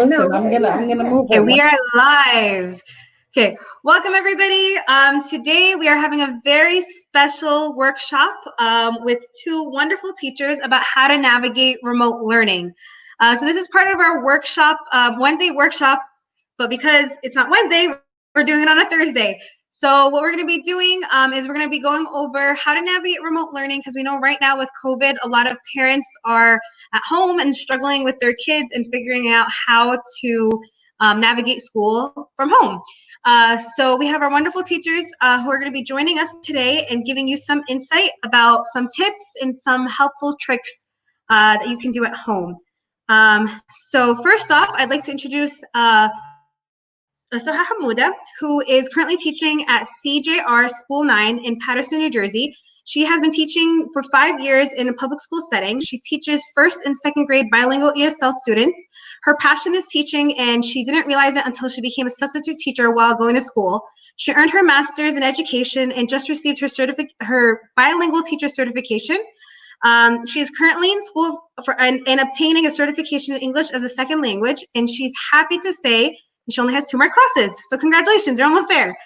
Listen, I'm gonna move it. Okay, we are live. Okay, welcome everybody. Today we are having a very special workshop with two wonderful teachers about how to navigate remote learning. So this is part of our workshop, Wednesday workshop, but because it's not Wednesday, we're doing it on a Thursday. So what we're going to be doing is we're going to be going over how to navigate remote learning, because we know right now with COVID, a lot of parents are at home and struggling with their kids and figuring out how to navigate school from home. So we have our wonderful teachers who are going to be joining us today and giving you some insight about some tips and some helpful tricks that you can do at home. So first off, I'd like to introduce Suha Hammoudeh, who is currently teaching at CJR School 9 in Paterson, New Jersey. She has been teaching for 5 years in a public school setting. She teaches first and second grade bilingual ESL students. Her passion is teaching, and she didn't realize it until she became a substitute teacher while going to school. She earned her master's in education and just received her bilingual teacher certification. She is currently in school and obtaining a certification in English as a second language, and she's happy to say she only has 2 more classes. So congratulations, you're almost there.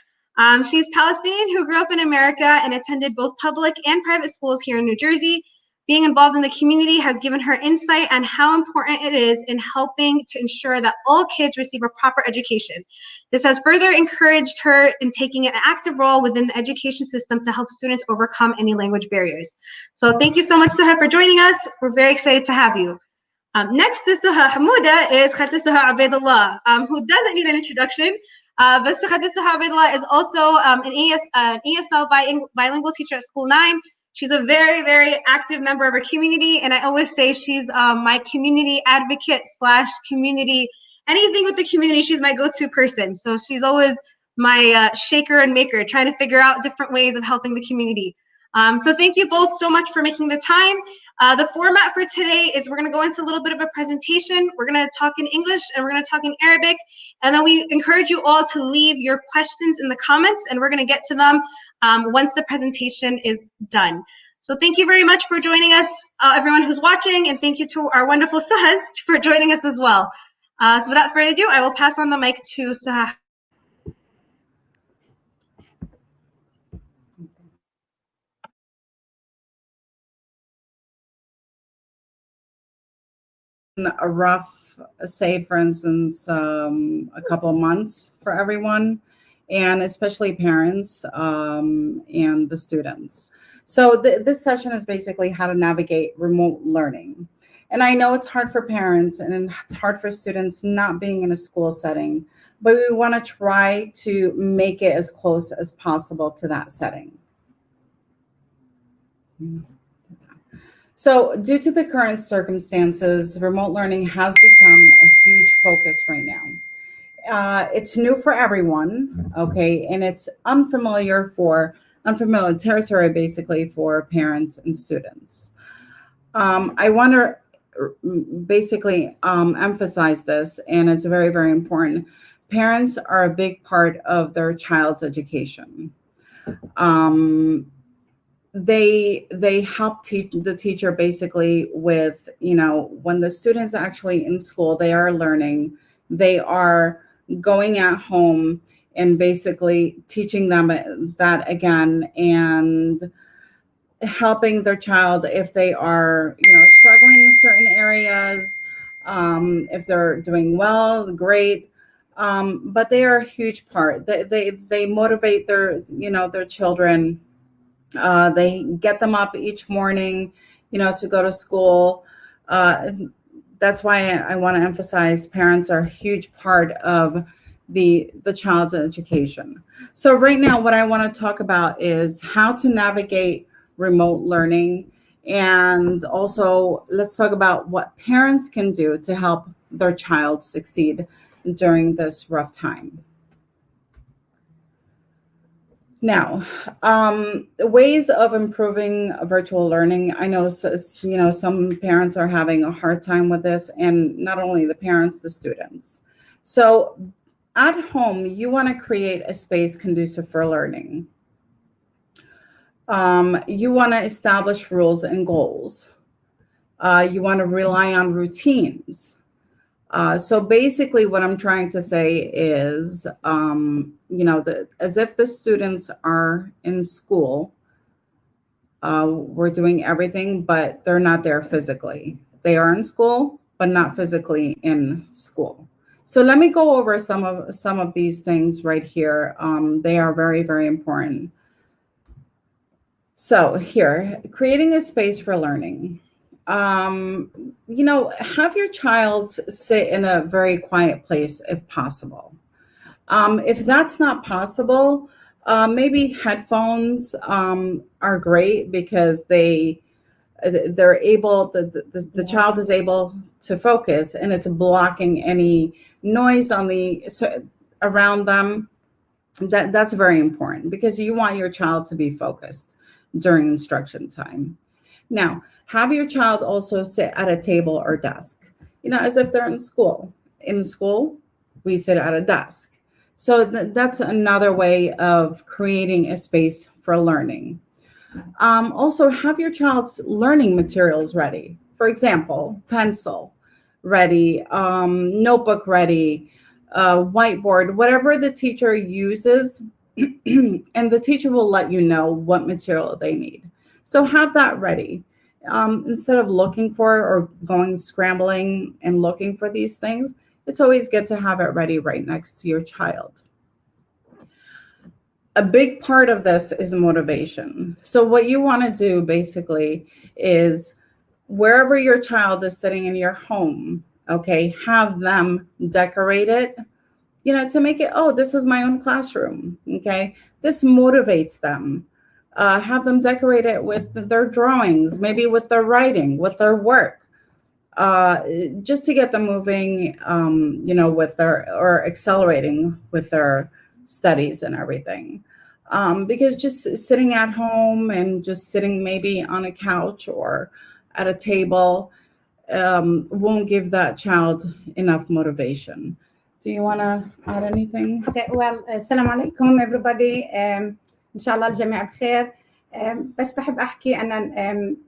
She's Palestinian who grew up in America and attended both public and private schools here in New Jersey. Being involved in the community has given her insight on how important it is in helping to ensure that all kids receive a proper education. This has further encouraged her in taking an active role within the education system to help students overcome any language barriers. So thank you so much, Suha, for joining us. We're very excited to have you. Next to Suha Hammoudeh is Khati Suha Abedullah, who doesn't need an introduction, but Khati Suha Abedullah is also an ESL bilingual teacher at School 9. She's a very, very active member of our community, and I always say she's my community advocate / community, anything with the community, she's my go-to person. So she's always my shaker and maker, trying to figure out different ways of helping the community. So thank you both so much for making the time. The format for today is we're going to go into a little bit of a presentation. We're going to talk in English and we're going to talk in Arabic. And then we encourage you all to leave your questions in the comments, and we're going to get to them once the presentation is done. So thank you very much for joining us, everyone who's watching, and thank you to our wonderful Suhas for joining us as well. So without further ado, I will pass on the mic to Suha. A rough, say for instance, a couple of months for everyone, and especially parents and the students. So this session is basically how to navigate remote learning. And I know it's hard for parents and it's hard for students not being in a school setting, but we want to try to make it as close as possible to that setting. So due to the current circumstances, remote learning has become a huge focus right now. It's new for everyone, okay, and it's unfamiliar territory basically for parents and students. I want to basically emphasize this, and it's very, very important. Parents are a big part of their child's education. They help the teacher basically with, when the students actually in school, they are learning, they are going at home and basically teaching them that again, and helping their child if they are, struggling in certain areas, if they're doing well, great. But they are a huge part. They motivate their children. They get them up each morning, to go to school. That's why I want to emphasize parents are a huge part of the child's education. So right now, what I want to talk about is how to navigate remote learning. And also let's talk about what parents can do to help their child succeed during this rough time. Now, ways of improving virtual learning. I know, some parents are having a hard time with this, and not only the parents, the students. So at home, you want to create a space conducive for learning. You want to establish rules and goals. You want to rely on routines. So basically, what I'm trying to say is, as if the students are in school, we're doing everything, but they're not there physically. They are in school, but not physically in school. So let me go over some of these things right here. They are very, very important. So here, creating a space for learning. Have your child sit in a very quiet place if possible. If that's not possible, maybe headphones are great because they're able the child is able to focus, and it's blocking any noise around them. That's very important because you want your child to be focused during instruction time. Now, have your child also sit at a table or desk, as if they're in school. In school, we sit at a desk. So that's another way of creating a space for learning. Also, have your child's learning materials ready. For example, pencil ready, notebook ready, whiteboard, whatever the teacher uses, and the teacher will let you know what material they need. So have that ready. Instead of looking for or going scrambling and looking for these things, it's always good to have it ready right next to your child. A big part of this is motivation. So what you want to do basically is wherever your child is sitting in your home, okay, have them decorate it, to make it, oh, this is my own classroom, okay? This motivates them. Have them decorate it with their drawings, maybe with their writing, with their work, just to get them moving, with or accelerating with their studies and everything. Because just sitting at home and just sitting maybe on a couch or at a table won't give that child enough motivation. Do you want to add anything? Okay, well, السلام عليكم everybody. إن شاء الله الجميع بخير. بس بحب أحكي أن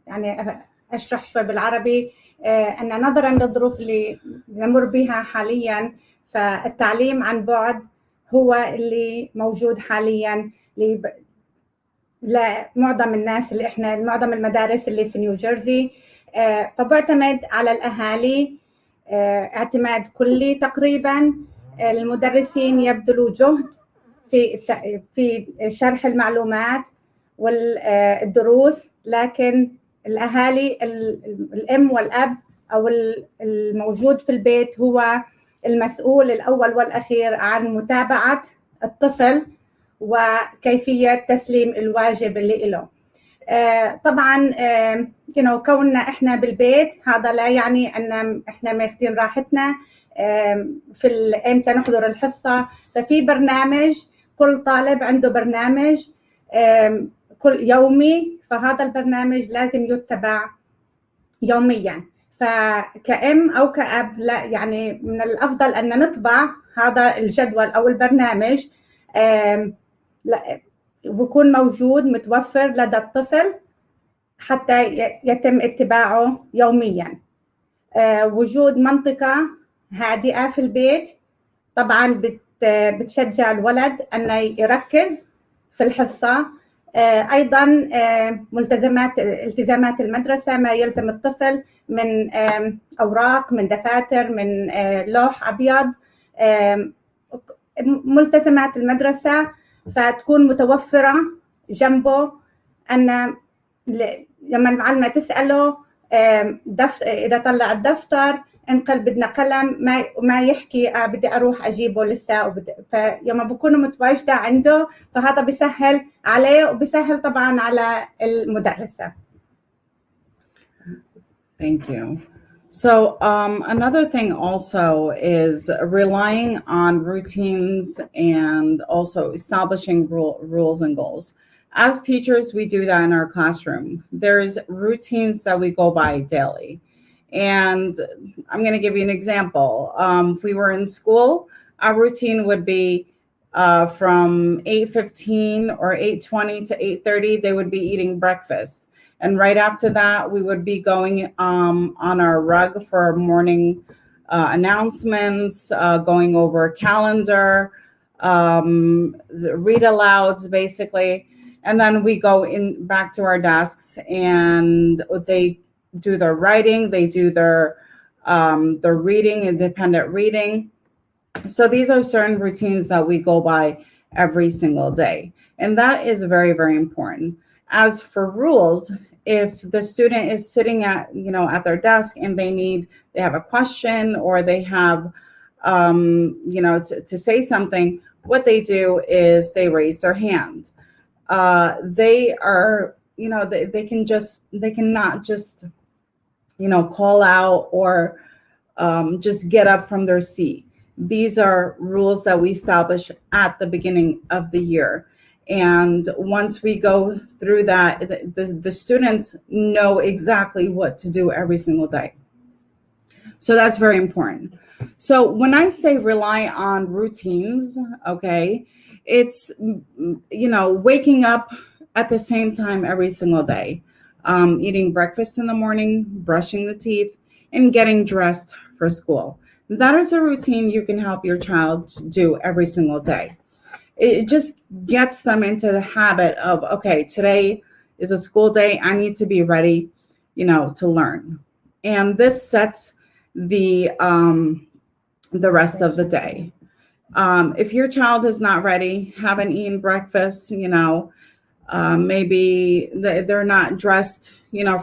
يعني أشرح شوي بالعربي أن نظرا للظروف اللي نمر بها حاليا، فالتعليم عن بعد هو اللي موجود حاليا لمعظم الناس اللي إحنا معظم المدارس اللي في نيوجيرسي. فبعتمد على الأهالي اعتماد كلي تقريبا. المدرسين يبذلوا جهد في شرح المعلومات والدروس، لكن الأهالي الأم والأب أو الموجود في البيت هو المسؤول الأول والأخير عن متابعة الطفل وكيفية تسليم الواجب اللي له. طبعا كوننا احنا بالبيت هذا لا يعني ان احنا ماخذين راحتنا في امتى نحضر الحصه. ففي برنامج، كل طالب عنده برنامج كل يومي، فهذا البرنامج لازم يتبع يوميا. فكأم او كأب لا يعني من الافضل ان نطبع هذا الجدول او البرنامج ويكون موجود متوفر لدى الطفل حتى يتم اتباعه يوميا. وجود منطقة هادئة في البيت طبعا بتشجع الولد أنه يركز في الحصة. أيضا التزامات المدرسة، ما يلزم الطفل من أوراق، من دفاتر، من لوح أبيض، ملتزمات المدرسة فتكون متوفرة جنبه. أن لما المعلمة تسأله إذا طلع الدفتر انقل بدنا قلم، ما يحكي بدي أروح أجيبه لسه. فيوم بكون متواجدة عنده فهذا بيسهل عليه وبيسهل طبعا على المدرسة. Thank you. So another thing also is relying on routines and also establishing rules and goals. As teachers, we do that in our classroom. There's routines that we go by daily. And I'm going to give you an example. If we were in school, our routine would be from 8:15 or 8:20 to 8:30, they would be eating breakfast. And right after that, we would be going on our rug for morning announcements, going over calendar, the read alouds basically. And then we go in back to our desks and they do their writing, they do their reading, independent reading. So these are certain routines that we go by every single day. And that is very, very important. As for rules, if the student is sitting at their desk and they have a question or they have, to say something, what they do is they raise their hand. They are, they cannot just, call out or just get up from their seat. These are rules that we establish at the beginning of the year. And once we go through that, the students know exactly what to do every single day. So that's very important. So when I say rely on routines, okay, it's, waking up at the same time every single day, eating breakfast in the morning, brushing the teeth, and getting dressed for school. That is a routine you can help your child do every single day. It just gets them into the habit of, okay, today is a school day. I need to be ready, to learn. And this sets the rest of the day. If your child is not ready, haven't eaten breakfast, maybe they're not dressed,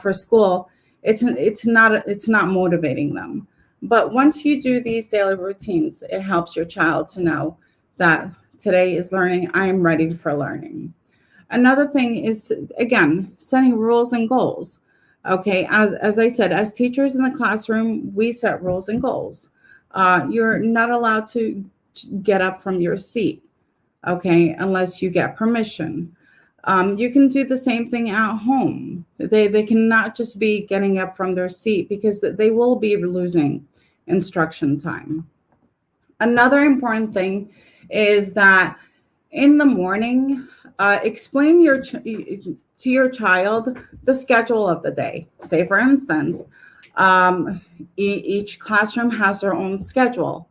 for school, it's not motivating them. But once you do these daily routines, it helps your child to know that today is learning. I am ready for learning. Another thing is, again, setting rules and goals. Okay, as I said, as teachers in the classroom, we set rules and goals. You're not allowed to get up from your seat, okay, unless you get permission. You can do the same thing at home. They cannot just be getting up from their seat because they will be losing instruction time. Another important thing is that in the morning, explain to your child the schedule of the day. Say, for instance, each classroom has their own schedule.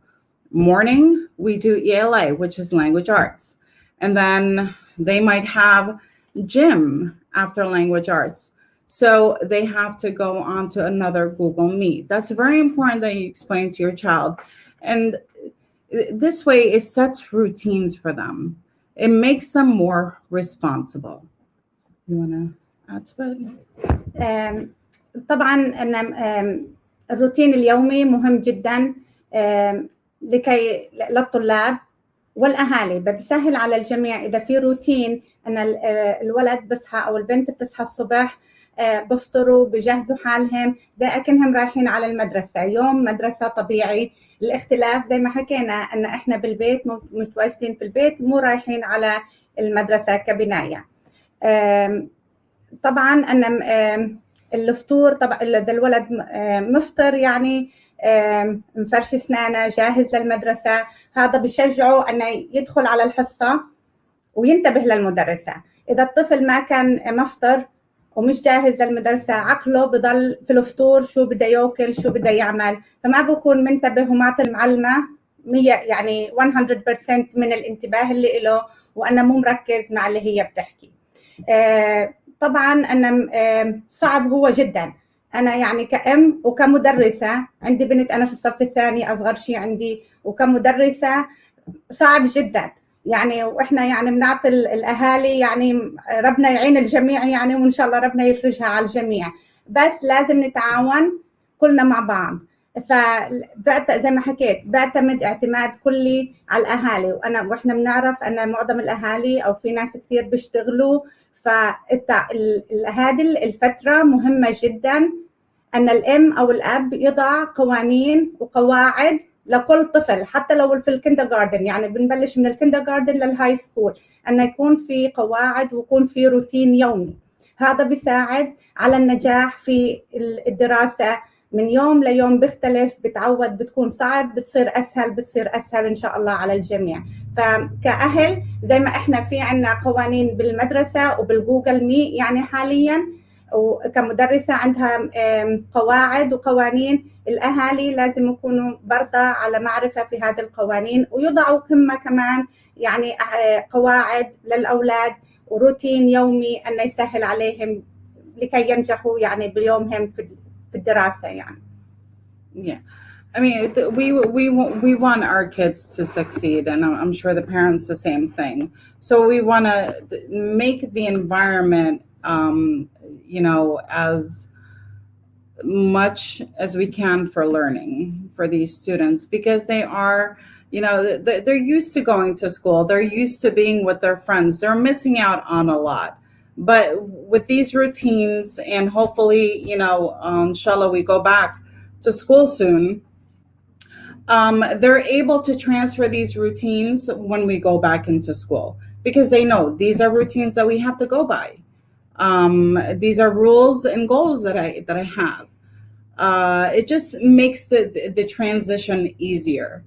Morning, we do ELA, which is language arts. And then they might have gym after language arts. So they have to go on to another Google Meet. That's very important that you explain to your child. And this way, it sets routines for them. It makes them more responsible. You want to add to it? طبعا أن الروتين اليومي مهم جدا لكي للطلاب والأهالي. بسهل على الجميع إذا في روتين أن الولد بصحى أو البنت بتصحى الصبح، بفطروا، بجهزوا حالهم زي أكنهم رايحين على المدرسة، يوم مدرسة طبيعي. الاختلاف زي ما حكينا أن إحنا بالبيت متواجدين في البيت، مو رايحين على المدرسة كبناية. طبعا أن الفطور، طبعا إذا الولد مفطر يعني مفرش اسنانه جاهز للمدرسة، هذا بشجعه أنه يدخل على الحصة وينتبه للمدرسة. إذا الطفل ما كان مفطر ومش جاهز للمدرسة، عقله بضل في الفطور شو بده ياكل شو بده يعمل، فما بكون منتبه ومعطي المعلمة 100% من الانتباه اللي له، وأنا مو مركز مع اللي هي بتحكي. طبعا أنا صعب هو جدا. أنا يعني كأم وكمدرسة، عندي بنت أنا في الصف الثاني أصغر شيء عندي، وكمدرسة صعب جدا يعني. وإحنا يعني بنعطي الأهالي يعني ربنا يعين الجميع يعني، وإن شاء الله ربنا يفرجها على الجميع، بس لازم نتعاون كلنا مع بعض. زي ما حكيت بعتمد اعتماد كلي على الأهالي، وإحنا بنعرف أن معظم الأهالي أو في ناس كثير بيشتغلوا، فهذه الفترة مهمة جدا أن الأم أو الأب يضع قوانين وقواعد لكل طفل، حتى لو في الكندرغاردن، يعني بنبلش من الكندرغاردن للهاي سكول، أن يكون في قواعد ويكون في روتين يومي. هذا بيساعد على النجاح في الدراسة. من يوم ليوم بيختلف، بتعود، بتكون صعب، بتصير أسهل إن شاء الله على الجميع. فكأهل زي ما إحنا في عنا قوانين بالمدرسة وبالجوجل مي يعني حالياً، وكمدرسة عندها قواعد وقوانين. الأهالي لازم يكونوا برضه على معرفة في هذه القوانين، ويضعوا كمان يعني قواعد للأولاد وروتين يومي أن يسهل عليهم لكي ينجحوا يعني بيومهم في الدراسة يعني. Yeah. I mean, we want our kids to succeed, and I'm sure the parents the same thing. So we want to make the environment, as much as we can for learning for these students, because they are, they're used to going to school. They're used to being with their friends. They're missing out on a lot. But with these routines, and hopefully, inshallah, we go back to school soon. They're able to transfer these routines when we go back into school, because they know these are routines that we have to go by. These are rules and goals that I have. It just makes the transition easier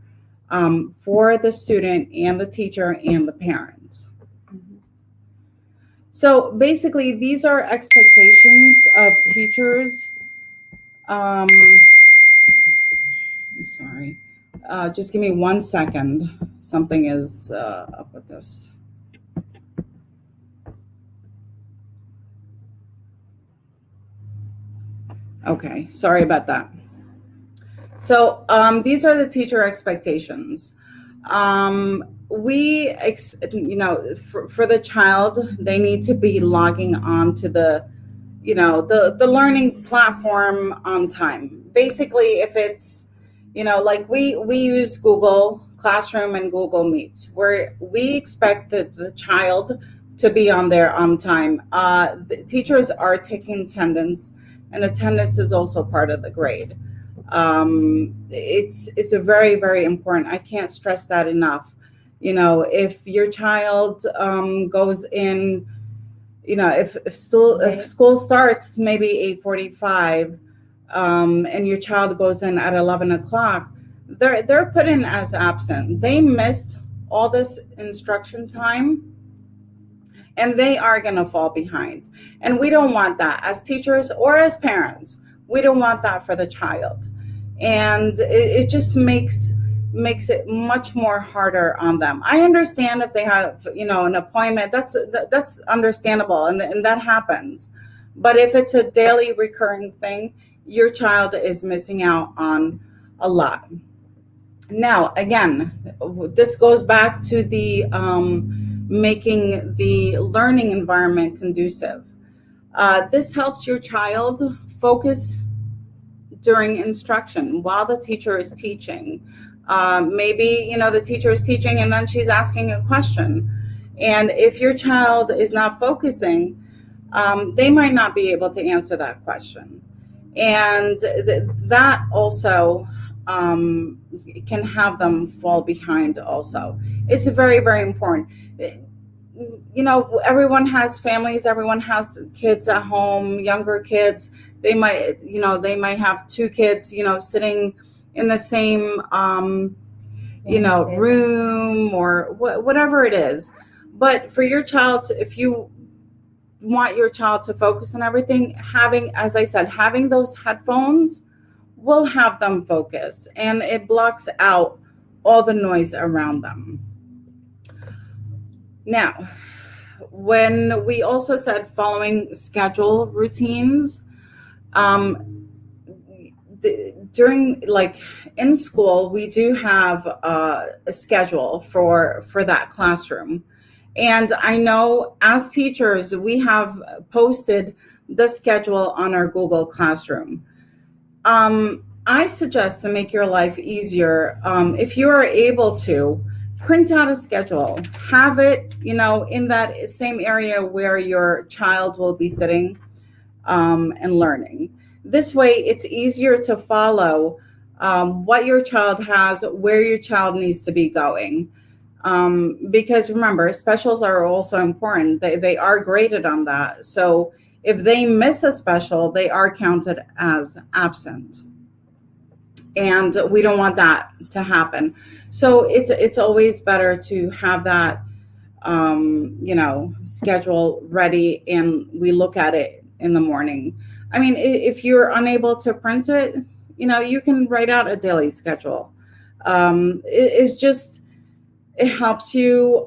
for the student and the teacher and the parents. So basically, these are expectations of teachers. I'm sorry. Just give me 1 second. Something is up with this. Okay, sorry about that. So these are the teacher expectations. For the child, they need to be logging on to the learning platform on time. Basically, if it's, like we use Google Classroom and Google Meets, where we expect the child to be on there on time. The teachers are taking attendance, and attendance is also part of the grade. It's a very, very important. I can't stress that enough. If your child goes in, if school starts maybe 8:45, and your child goes in at 11 o'clock, they're put in as absent. They missed all this instruction time, and they are going to fall behind. And we don't want that as teachers or as parents. We don't want that for the child. And it just makes it much more harder on them. I understand if they have, an appointment, that's understandable, and that happens. But if it's a daily recurring thing, your child is missing out on a lot. Now, again, this goes back to the making the learning environment conducive. This helps your child focus during instruction while the teacher is teaching. Maybe, the teacher is teaching and then she's asking a question. And if your child is not focusing, they might not be able to answer that question. And that also can have them fall behind also. It's very, very important. Everyone has families, everyone has kids at home, younger kids. They might have two kids, sitting in the same, room or whatever it is. But for your child, if you want your child to focus on everything, having those headphones will have them focus, and it blocks out all the noise around them. Now, when we also said following schedule routines, during in school, we do have a schedule for that classroom. And I know as teachers, we have posted the schedule on our Google Classroom. I suggest, to make your life easier, if you are able to, print out a schedule, have it, in that same area where your child will be sitting and learning. This way, it's easier to follow what your child has, where your child needs to be going. Because remember, specials are also important. They are graded on that. So if they miss a special, they are counted as absent. And we don't want that to happen. So it's always better to have that, schedule ready, and we look at it in the morning. I mean, if you're unable to print it, you can write out a daily schedule. It's just, it helps you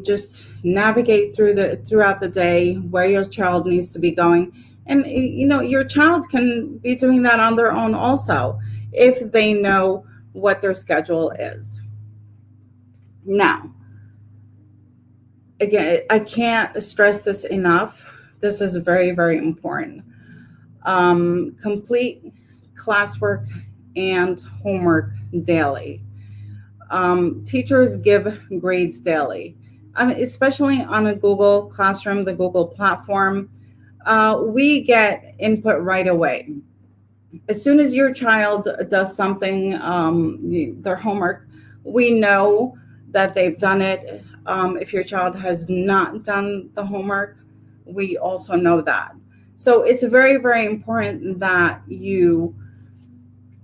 just navigate throughout the day where your child needs to be going. And your child can be doing that on their own also, if they know what their schedule is. Now, again, I can't stress this enough. This is very, very important. Complete classwork and homework daily. Teachers give grades daily, especially on a Google Classroom, the Google platform. We get input right away. As soon as your child does something, their homework, we know that they've done it. If your child has not done the homework, we also know that. So it's very, very important that you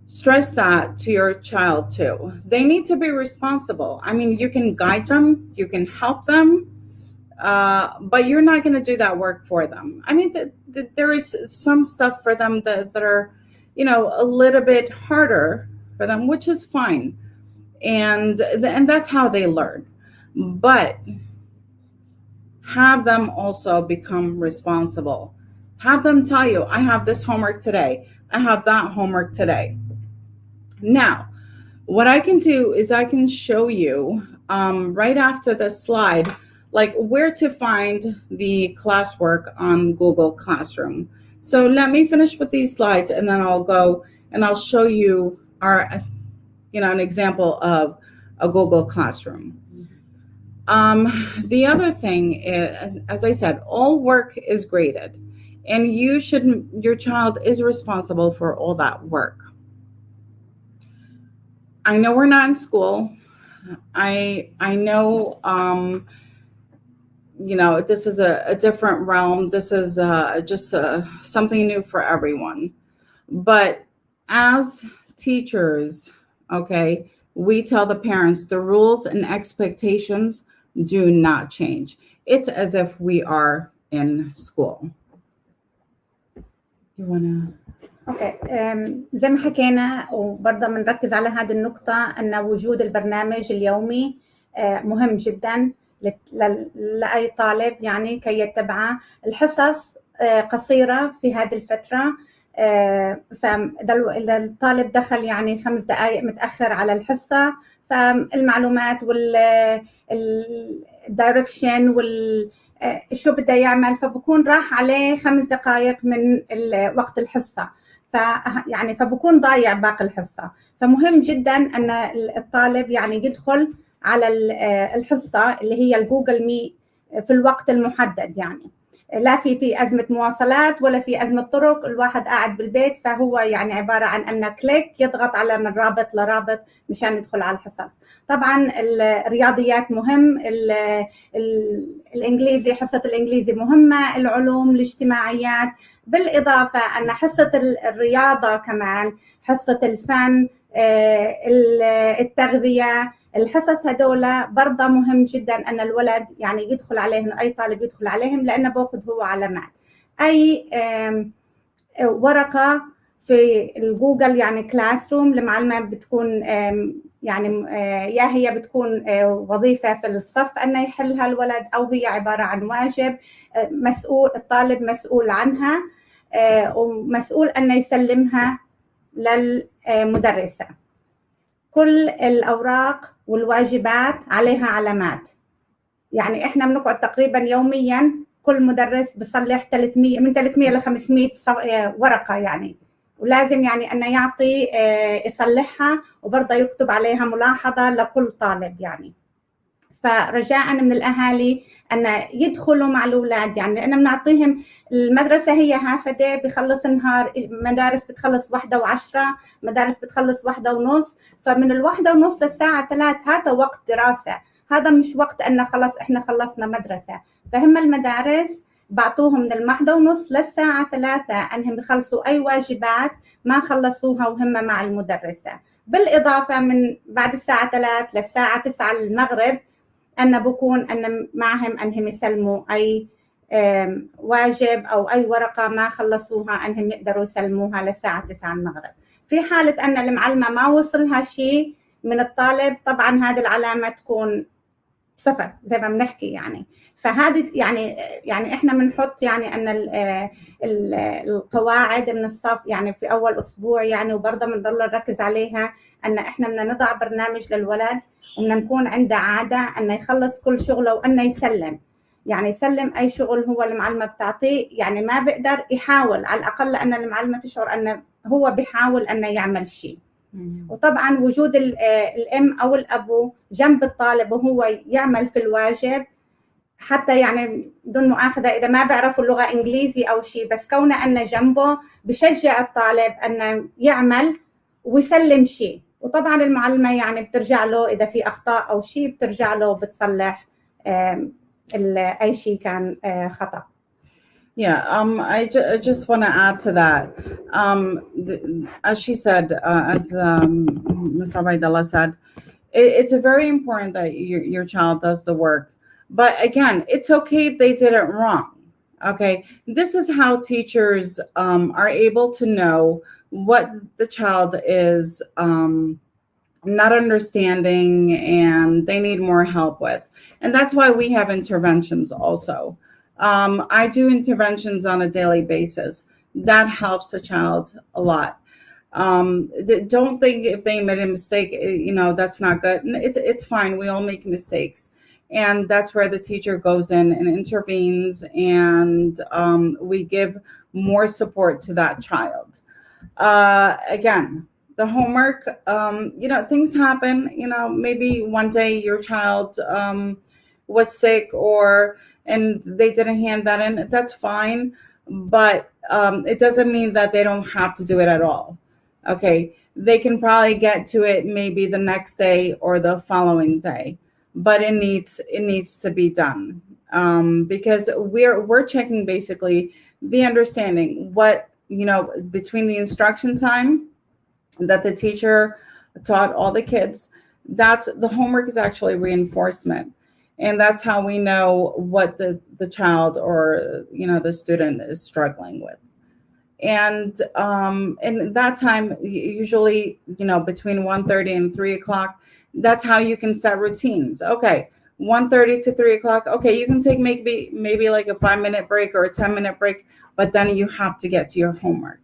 stress that to your child too. They need to be responsible. I mean, you can guide them, you can help them, but you're not going to do that work for them. I mean, there is some stuff for them that are, a little bit harder for them, which is fine. And that's how they learn. But have them also become responsible. Have them tell you, I have this homework today. I have that homework today. Now, what I can do is I can show you right after this slide, like where to find the classwork on Google Classroom. So let me finish with these slides, and then I'll go and I'll show you an example of a Google Classroom. The other thing is, as I said, all work is graded, and your child is responsible for all that work. I know we're not in school. I know, this is a different realm. This is just something new for everyone. But as teachers, okay, we tell the parents the rules and expectations do not change. It's as if we are in school. You wanna? اوكي، زي ما حكينا وبرضه بنركز على هذه النقطة أن وجود البرنامج اليومي مهم جدا لأي طالب، يعني كي يتبعه. الحصص قصيرة في هذه الفترة، فإذا الطالب دخل يعني 5 دقائق متأخر على الحصة، فالمعلومات والدايركشن شو بده يعمل، فبكون راح عليه 5 دقائق من وقت الحصة، يعني فبكون ضايع باقي الحصة. فمهم جدا أن الطالب يعني يدخل على الحصة اللي هي الجوجل مي في الوقت المحدد، يعني لا في أزمة مواصلات ولا في أزمة طرق، الواحد قاعد بالبيت، فهو يعني عبارة عن أن كليك يضغط على من رابط لرابط مشان يدخل على الحصص. طبعا الرياضيات مهم، الإنجليزي، حصة الإنجليزي مهمة، العلوم، الاجتماعيات، بالإضافة أن حصة الرياضة كمان، حصة الفن، التغذية، الحصص هدول برضه مهم جدا أن الولد يعني يدخل عليهم، أي طالب يدخل عليهم، لأنه باخذ هو علامات. أي ورقة في الجوجل يعني كلاس روم المعلمة بتكون يعني يا هي بتكون وظيفة في الصف أن يحلها الولد، أو هي عبارة عن واجب مسؤول الطالب مسؤول عنها، ومسؤول أن يسلمها للمدرسة. كل الأوراق والواجبات عليها علامات، يعني إحنا بنقعد تقريبا يوميا كل مدرس بصلح من 300 ل 500 ورقة، يعني ولازم يعني أنه يعطي يصلحها، وبرضه يكتب عليها ملاحظة لكل طالب يعني. فرجاء من الأهالي أن يدخلوا مع الأولاد، يعني لأن بنعطيهم المدرسة هي هافدة، بخلص النهار، مدارس بتخلص 1:10، مدارس بتخلص 1:30، فمن 1:30 للساعة 3 هذا وقت دراسة، هذا مش وقت أن خلص إحنا خلصنا مدرسة. فهم المدارس بعطوهم من 1:30 للساعة 3 أنهم يخلصوا أي واجبات ما خلصوها وهم مع المدرسة. بالإضافة من بعد الساعة 3 للساعة 9 المغرب أن بكون أن معهم أنهم يسلموا أي واجب أو أي ورقة ما خلصوها أنهم يقدروا يسلموها للساعة 9 المغرب. في حالة أن المعلمة ما وصلها شيء من الطالب، طبعا هذه العلامة تكون صفر زي ما بنحكي يعني. فهذه يعني احنا بنحط يعني ان القواعد من الصف يعني في اول اسبوع يعني، وبرضه بنضل نركز عليها ان احنا بدنا نضع برنامج للولد، وبدنا نكون عنده عاده انه يخلص كل شغله وانه يسلم، يعني يسلم اي شغل هو المعلمه بتعطيه، يعني ما بيقدر يحاول على الاقل ان المعلمه تشعر انه هو بيحاول انه يعمل شيء. وطبعا وجود الام او الابو جنب الطالب وهو يعمل في الواجب، حتى يعني بدون مؤاخذه اذا ما بيعرفوا اللغه انجليزي او شيء، بس كونه انه جنبه بشجع الطالب انه يعمل ويسلم شيء. وطبعا المعلمه يعني بترجع له اذا في اخطاء او شيء، بترجع له بتصلح اي شيء كان خطا. Yeah, I just want to add to that. As she said, as Ms. Abaidallah said, it's very important that your child does the work. But again, it's okay if they did it wrong. Okay, this is how teachers are able to know what the child is not understanding and they need more help with. And that's why we have interventions also. I do interventions on a daily basis. That helps the child a lot. Don't think if they made a mistake, that's not good. It's fine. We all make mistakes. And that's where the teacher goes in and intervenes, and we give more support to that child. Again, the homework, things happen. Maybe one day your child was sick and they didn't hand that in. That's fine, but it doesn't mean that they don't have to do it at all. Okay, they can probably get to it maybe the next day or the following day, but it needs to be done because we're checking basically the understanding what between the instruction time that the teacher taught all the kids. That's the homework is actually reinforcement. And that's how we know what the child or the student is struggling with. And that time, usually between 1:30 and 3 o'clock, that's how you can set routines. Okay, 1:30 to 3 o'clock. Okay, you can take maybe like a 5-minute break or a 10-minute break, but then you have to get to your homework.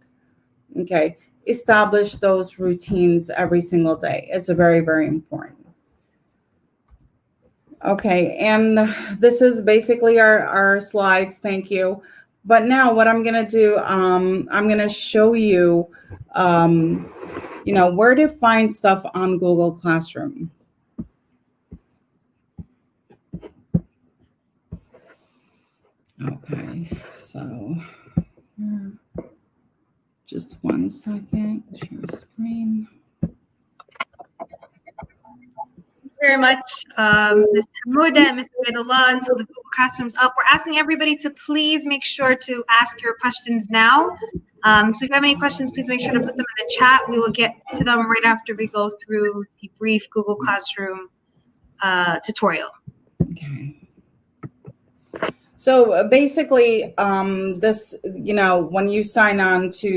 Okay, establish those routines every single day. It's very, very important. Okay, and this is basically our slides. Thank you. But now what I'm going to do, I'm going to show you, where to find stuff on Google Classroom. Okay, so just 1 second, share screen. Very much, Ms. Hammoudeh and Ms. Abaidallah. Until the Google Classroom's up, we're asking everybody to please make sure to ask your questions now. So if you have any questions, please make sure to put them in the chat. We will get to them right after we go through the brief Google Classroom tutorial. Okay. So basically, this, when you sign on to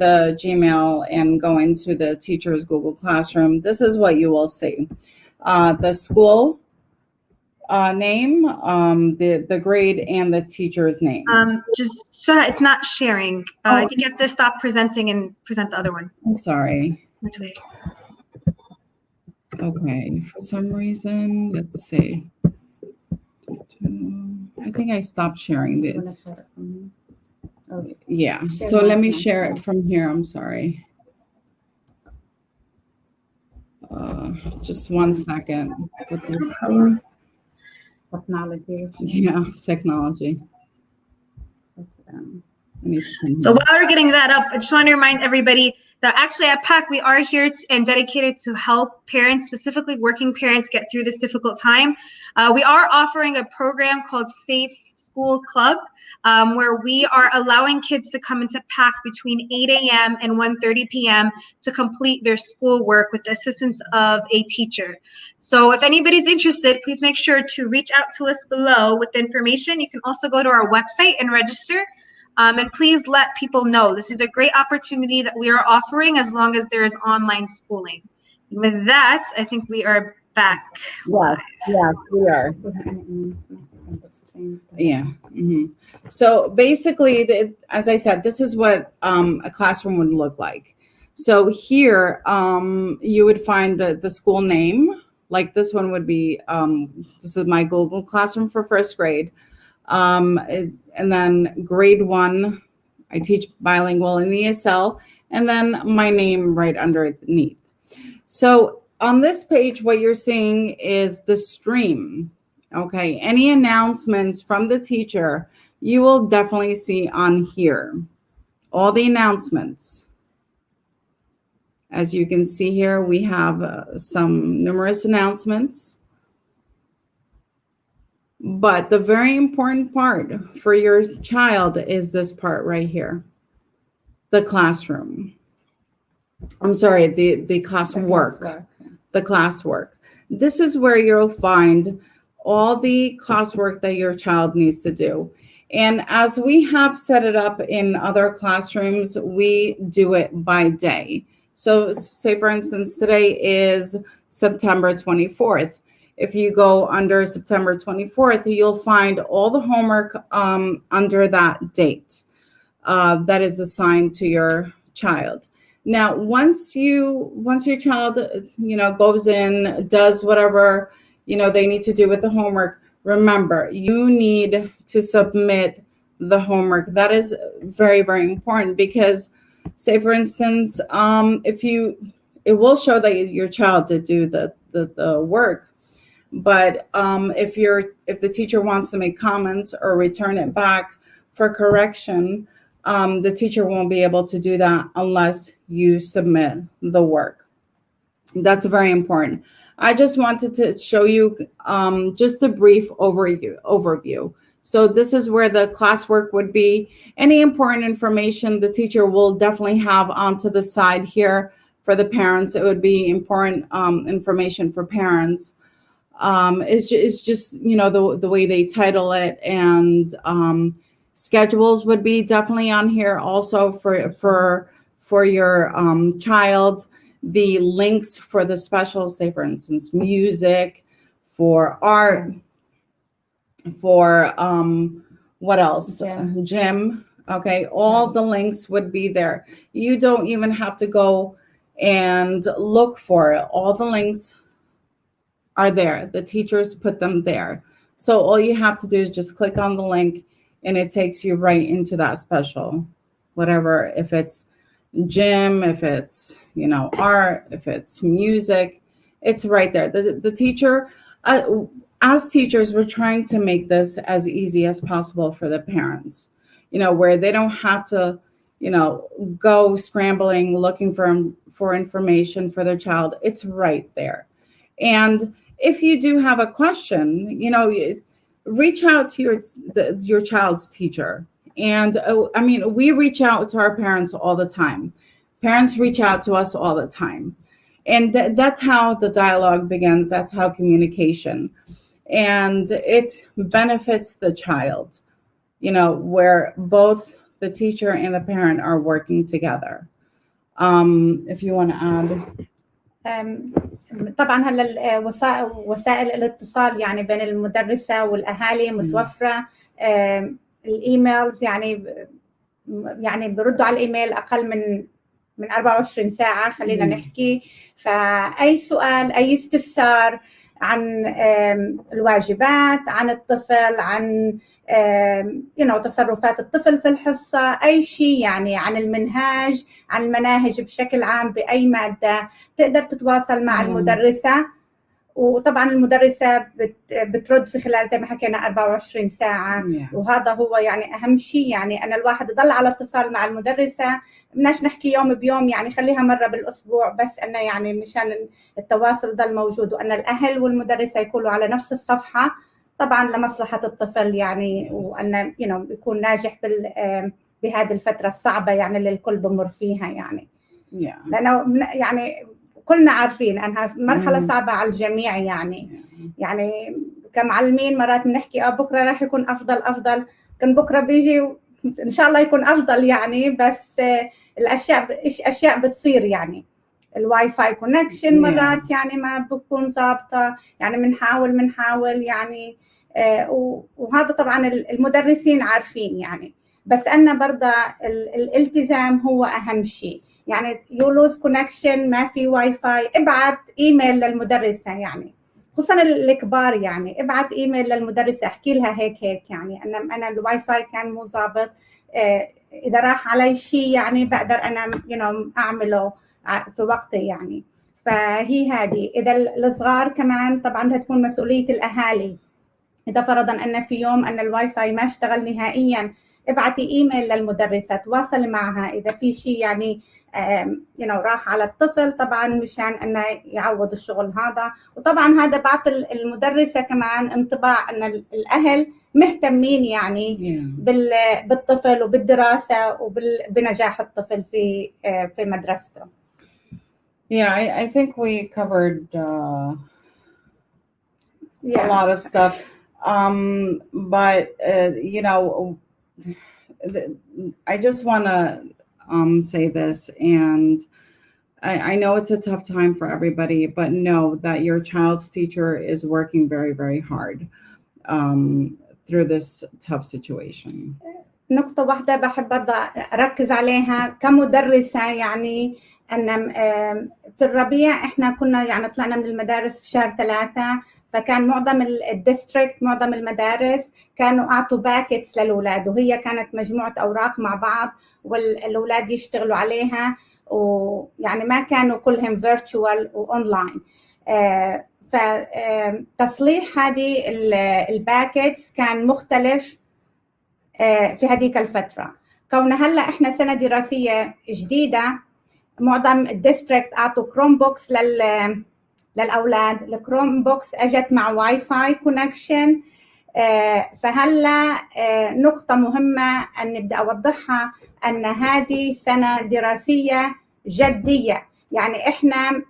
the Gmail and go into the teacher's Google Classroom, this is what you will see. The school name, the grade, and the teacher's name. It's not sharing. I think you have to stop presenting and present the other one. I'm sorry. That's okay. Okay, for some reason, let's see. I think I stopped sharing this. Yeah, so let me share it from here. I'm sorry. Just 1 second. Technology. Yeah, technology. So while we're getting that up, I just want to remind everybody that actually at PAC, we are here and dedicated to help parents, specifically working parents, get through this difficult time. We are offering a program called Safe School Club, where we are allowing kids to come into PAC between 8 a.m. and 1:30 p.m. to complete their schoolwork with the assistance of a teacher. So if anybody's interested, please make sure to reach out to us below with the information. You can also go to our website and register. And please let people know this is a great opportunity that we are offering as long as there is online schooling. With that, I think we are back. Yes, we are. Yeah. So basically, as I said, this is what a classroom would look like. So here, you would find the school name. Like this one would be, this is my Google Classroom for first grade. And then grade 1, I teach bilingual in ESL, and then my name right underneath. So on this page, what you're seeing is the stream. Okay, any announcements from the teacher, you will definitely see on here. All the announcements. As you can see here, we have some numerous announcements. But the very important part for your child is this part right here, the classroom. I'm sorry, the classwork, the classwork. This is where you'll find all the classwork that your child needs to do. And as we have set it up in other classrooms, we do it by day. So say, for instance, today is September 24th. If you go under September 24th, you'll find all the homework under that date that is assigned to your child. Now, once your child, goes in, does whatever, they need to do with the homework, remember, you need to submit the homework. That is very, very important because, say, for instance, it will show that your child did do the work. But if the teacher wants to make comments or return it back for correction, the teacher won't be able to do that unless you submit the work. That's very important. I just wanted to show you just a brief overview. So this is where the classwork would be. Any important information the teacher will definitely have onto the side here for the parents. It would be important information for parents. It's just the way they title it, and schedules would be definitely on here also for your child. The links for the specials, say for instance music, for art, for what else, gym. Okay, all the links would be there. You don't even have to go and look for it. All the links are there. The teachers put them there. So all you have to do is just click on the link and it takes you right into that special, whatever, if it's gym, if it's, art, if it's music, it's right there. The teacher, as teachers, we're trying to make this as easy as possible for the parents, where they don't have to, go scrambling, looking for information for their child. It's right there. And if you do have a question, reach out to your child's teacher. And we reach out to our parents all the time. Parents reach out to us all the time. And that's how the dialogue begins. That's how communication. And it benefits the child, where both the teacher and the parent are working together. If you want to add. طبعا هلا وسائل الاتصال يعني بين المدرسة والأهالي متوفرة. الإيميلز يعني بردوا على الإيميل أقل من 24 ساعة خلينا نحكي. فأي سؤال، أي استفسار عن الواجبات، عن الطفل، عن تصرفات الطفل في الحصة، أي شيء عن المنهاج، عن المناهج بشكل عام بأي مادة، تقدر تتواصل مع المدرسة. وطبعا المدرسة بترد في خلال زي ما حكينا 24 ساعة. وهذا هو أهم شيء. أنا الواحد يضل على اتصال مع المدرسة، بدناش نحكي يوم بيوم، خليها مرة بالأسبوع بس، أنه مشان التواصل ضل موجود، وأن الأهل والمدرسة يكونوا على نفس الصفحة طبعا لمصلحة الطفل يعني، وأن يكون ناجح بهذه الفترة الصعبة يعني اللي الكل بمر فيها يعني. لأنه يعني كلنا عارفين أنها مرحلة صعبة على الجميع يعني. يعني كمعلمين مرات بنحكي بكرة راح يكون أفضل، كان بكرة بيجي إن شاء الله يكون أفضل يعني، بس أشياء بتصير يعني. الواي فاي كونكشن مرات يعني ما بكون ظابطة يعني، بنحاول يعني. وهذا طبعا المدرسين عارفين يعني، بس أنا برضه الالتزام هو أهم شيء يعني. يو لوز كونكشن، ما في واي فاي، ابعت ايميل للمدرسة يعني، خصوصا الكبار يعني. ابعت ايميل للمدرسة احكي لها هيك يعني، أنا الواي فاي كان مو ظابط، إذا راح علي شيء يعني بقدر أنا أعمله في وقتي يعني. فهي هذه. إذا الصغار كمان طبعا هتكون مسؤولية الأهالي. إذا فرضا أن في يوم أن الواي فاي ما اشتغل نهائيا، ابعتي إيميل للمدرسة، تواصلي معها إذا في شيء يعني راح على الطفل، طبعا مشان أنه يعوض الشغل هذا. وطبعا هذا بعطي المدرسة كمان انطباع أن الأهل مهتمين يعني بالطفل وبالدراسة وبنجاح الطفل في مدرسته. Yeah, I think we covered a lot of stuff. But I just want to say this, and I know it's a tough time for everybody, but know that your child's teacher is working very, very hard through this tough situation. نقطة واحدة بحب برضه أركز عليها كمدرسة يعني، أن في الربيع إحنا كنا يعني طلعنا من المدارس في شهر 3، فكان معظم الديستريكت، معظم المدارس كانوا أعطوا باكيتس للأولاد، وهي كانت مجموعة أوراق مع بعض والأولاد يشتغلوا عليها، ويعني ما كانوا كلهم فيرتشوال وأونلاين. فتصليح هذه الباكيتس كان مختلف في هذيك الفترة. كون هلا احنا سنة دراسية جديدة، معظم الديستريكت اعطوا كروم بوكس للاولاد. الكروم بوكس اجت مع واي فاي كونكشن. فهلا نقطة مهمة ان بدي اوضحها، ان هذه سنة دراسية جدية يعني. احنا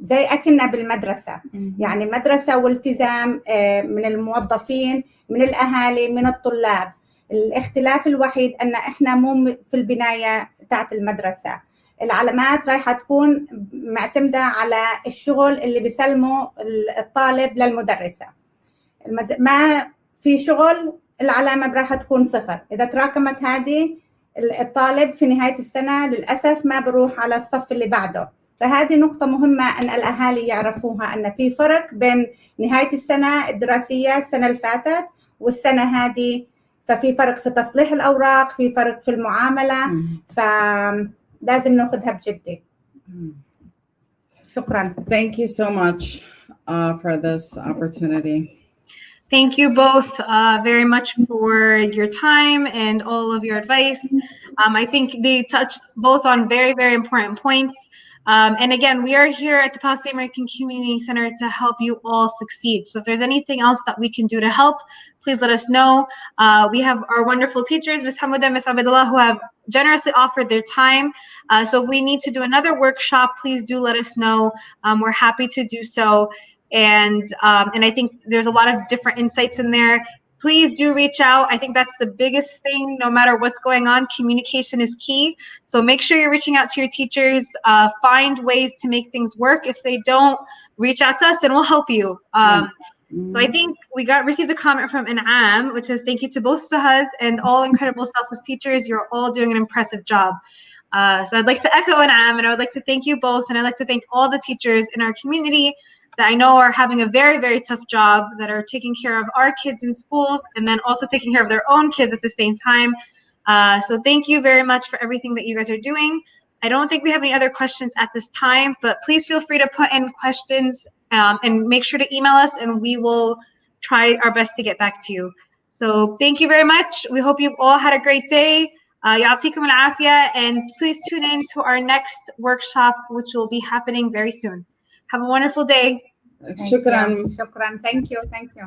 زي أكننا بالمدرسة يعني، مدرسة والتزام من الموظفين، من الأهالي، من الطلاب. الاختلاف الوحيد أن إحنا مو في البناية تاعت المدرسة. العلامات رايحة تكون معتمدة على الشغل اللي بيسلمه الطالب للمدرسة. ما في شغل العلامة رايحة تكون 0. إذا تراكمت هذه، الطالب في نهاية السنة للأسف ما بروح على الصف اللي بعده. فهذه نقطة مهمة أن الأهالي يعرفوها، أن في فرق بين نهاية السنة الدراسية السنة اللي فاتت والسنة هذه. ففي فرق في تصليح الأوراق، في فرق في المعاملة، فلازم نأخذها بجدية. شكرا. Thank you so much for this opportunity. Thank you both very much for your time and all of your advice. I think they touched both on very, very important points. And again, we are here at the Palestine American Community Center to help you all succeed. So if there's anything else that we can do to help, please let us know. We have our wonderful teachers, Ms. Hammoudeh, Ms. Abdullah, who have generously offered their time. So if we need to do another workshop, please do let us know. We're happy to do so. And I think there's a lot of different insights in there. Please do reach out. I think that's the biggest thing. No matter what's going on, communication is key. So make sure you're reaching out to your teachers. Find ways to make things work. If they don't, reach out to us and we'll help you. So I think we received a comment from An'am, which says, thank you to both Sahas and all incredible selfless teachers. You're all doing an impressive job. So I'd like to echo An'am, and I would like to thank you both. And I'd like to thank all the teachers in our community that I know are having a very, very tough job, that are taking care of our kids in schools and then also taking care of their own kids at the same time. So thank you very much for everything that you guys are doing. I don't think we have any other questions at this time, but please feel free to put in questions and make sure to email us, and we will try our best to get back to you. So thank you very much. We hope you've all had a great day. Ya'atikum al-afia, and please tune in to our next workshop, which will be happening very soon. Have a wonderful day. Shukran. Shukran. Thank you. Thank you.